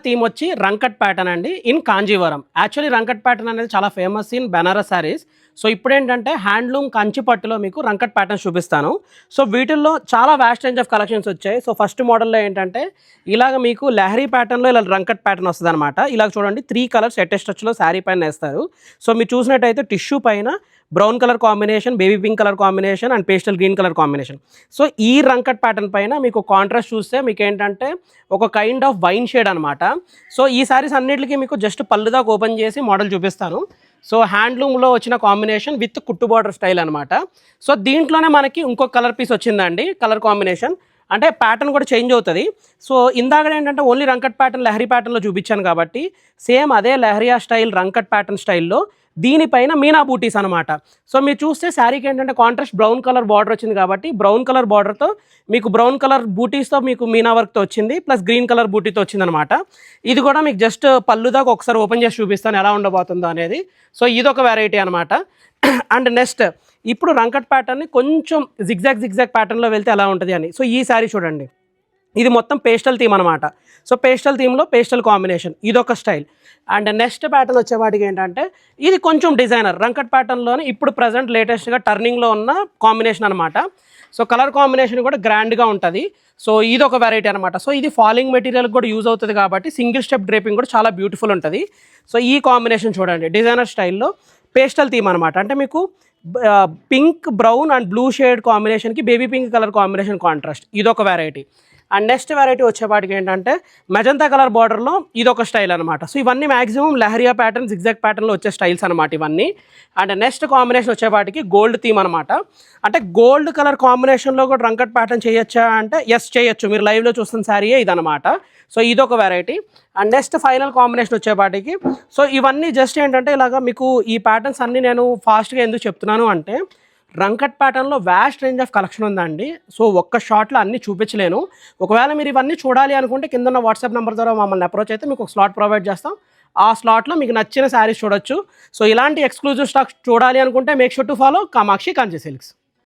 Theme వచ్చి rangkat pattern అండి in Kanjeevaram. Actually rangkat pattern అనేది చాలా famous in Banaras saris. So ఇప్పుడు ఏంటంటే హ్యాండ్లూమ్ కంచి పట్టులో మీకు రంకట్ ప్యాటర్న్ చూపిస్తాను. సో వీటిల్లో చాలా వ్యాస్ట్ రేంజ్ ఆఫ్ కలెక్షన్స్ వచ్చాయి. సో ఫస్ట్ మోడల్లో ఏంటంటే ఇలాగ మీకు లహరీ ప్యాటర్న్లో ఇలా రంకట్ ప్యాటర్న్ వస్తుంది అనమాట. ఇలాగ చూడండి 3 కలర్స్ అటాచ్ టచ్లో శారీ పైన వేస్తారు. సో మీరు చూసినట్టయితే టిష్యూ పైన brown colour combination, baby pink colour combination and pastel green colour combination. So ఈ రంకట్ ప్యాటర్న్ పైన మీకు కాంట్రాస్ట్ చూస్తే మీకు ఏంటంటే ఒక కైండ్ ఆఫ్ వైన్ షేడ్ అనమాట. సో ఈ సారీస్ అన్నిటికీ మీకు జస్ట్ పళ్ళు దాకా ఓపెన్ చేసి మోడల్ చూపిస్తాను. సో హ్యాండ్లూమ్లో వచ్చిన కాంబినేషన్ విత్ కుట్టు బార్డర్ స్టైల్ అనమాట. సో దీంట్లోనే మనకి ఇంకొక కలర్ పీస్ వచ్చిందండి, కలర్ కాంబినేషన్ అంటే ప్యాటర్న్ కూడా చేంజ్ అవుతుంది. సో ఇందాక ఏంటంటే ఓన్లీ రంకట్ ప్యాటర్న్ లహరీ ప్యాటర్న్లో చూపించాను కాబట్టి సేమ్ అదే లహరియా స్టైల్ రంకట్ ప్యాటర్న్ స్టైల్లో దీనిపైన మీనా బూటీస్ అనమాట. సో మీరు చూస్తే శారీకి ఏంటంటే కాంట్రాస్ట్ బ్రౌన్ కలర్ బార్డర్ వచ్చింది కాబట్టి బ్రౌన్ కలర్ బార్డర్తో మీకు బ్రౌన్ కలర్ బూటీస్తో మీకు మీనా వర్క్తో వచ్చింది, ప్లస్ గ్రీన్ కలర్ బూటీతో వచ్చిందనమాట. ఇది కూడా మీకు జస్ట్ పళ్ళు దాకా ఒకసారి ఓపెన్ చేసి చూపిస్తాను ఎలా ఉండబోతుందో అనేది. సో ఇదొక వెరైటీ అనమాట. అండ్ నెక్స్ట్ ఇప్పుడు రంకట్ ప్యాటర్న్ని కొంచెం జిగ్జాగ్ ప్యాటర్న్లో వెళ్తే ఎలా ఉంటుంది అని. సో ఈ శారీ చూడండి, ఇది మొత్తం పేస్టల్ థీమ్ అనమాట. సో పేస్టల్ థీమ్లో పేస్టల్ కాంబినేషన్ ఇదొక స్టైల్. అండ్ నెక్స్ట్ ప్యాటర్న్ వచ్చేవాటికి ఏంటంటే ఇది కొంచెం డిజైనర్ రంకట్ ప్యాటర్న్లోనే ఇప్పుడు ప్రజెంట్ లేటెస్ట్గా టర్నింగ్లో ఉన్న కాంబినేషన్ అనమాట. సో కలర్ కాంబినేషన్ కూడా గ్రాండ్గా ఉంటుంది. సో ఇది ఒక వెరైటీ అనమాట. సో ఇది ఫాలింగ్ మెటీరియల్ కూడా యూజ్ అవుతుంది కాబట్టి సింగిల్ స్టెప్ డ్రేపింగ్ కూడా చాలా బ్యూటిఫుల్ ఉంటుంది. సో ఈ కాంబినేషన్ చూడండి, డిజైనర్ స్టైల్లో పేస్టల్ థీమ్ అనమాట. అంటే మీకు pink, brown and blue shade కాంబినేషన్కి baby pink colour combination contrast ఇదొక వెరైటీ. అండ్ నెక్స్ట్ వెరైటీ వచ్చేపాటికి ఏంటంటే మెజంతా కలర్ బార్డర్లో ఇదొక స్టైల్ అనమాట. సో ఇవన్నీ మ్యాక్సిమం లహరియా ప్యాటర్న్, జిగ్జాగ్ ప్యాటర్న్లో వచ్చే స్టైల్స్ అనమాట ఇవన్నీ. అండ్ నెక్స్ట్ కాంబినేషన్ వచ్చేపాటికి గోల్డ్ థీమ్ అనమాట. అంటే గోల్డ్ కలర్ కాంబినేషన్లో కూడా రంకట్ ప్యాటర్న్ చేయొచ్చా అంటే ఎస్ చేయొచ్చు, మీరు లైవ్లో చూస్తున్న శారీయే ఇదనమాట. సో ఇదొక variety. And next final combination వచ్చేపాటికి సో ఇవన్నీ జస్ట్ ఏంటంటే ఇలాగా మీకు ఈ ప్యాటర్న్స్ అన్నీ నేను ఫాస్ట్గా ఎందుకు చెప్తున్నాను అంటే రంకట్ ప్యాటర్న్లో వ్యాస్ట్ రేంజ్ ఆఫ్ కలెక్షన్ ఉందండి. సో ఒక్క షాట్లో అన్నీ చూపించలేను. ఒకవేళ మీరు ఇవన్నీ చూడాలి అనుకుంటే కింద ఉన్న వాట్సాప్ నెంబర్ ద్వారా మమ్మల్ని అప్రోచ్ అయితే మీకు ఒక స్లాట్ ప్రొవైడ్ చేస్తాం. ఆ స్లాట్లో మీకు నచ్చిన శారీస్ చూడొచ్చు. సో ఇలాంటి ఎక్స్క్లూజివ్ స్టాక్ చూడాలి అనుకుంటే make sure to follow Kamakshi Kanchi silks.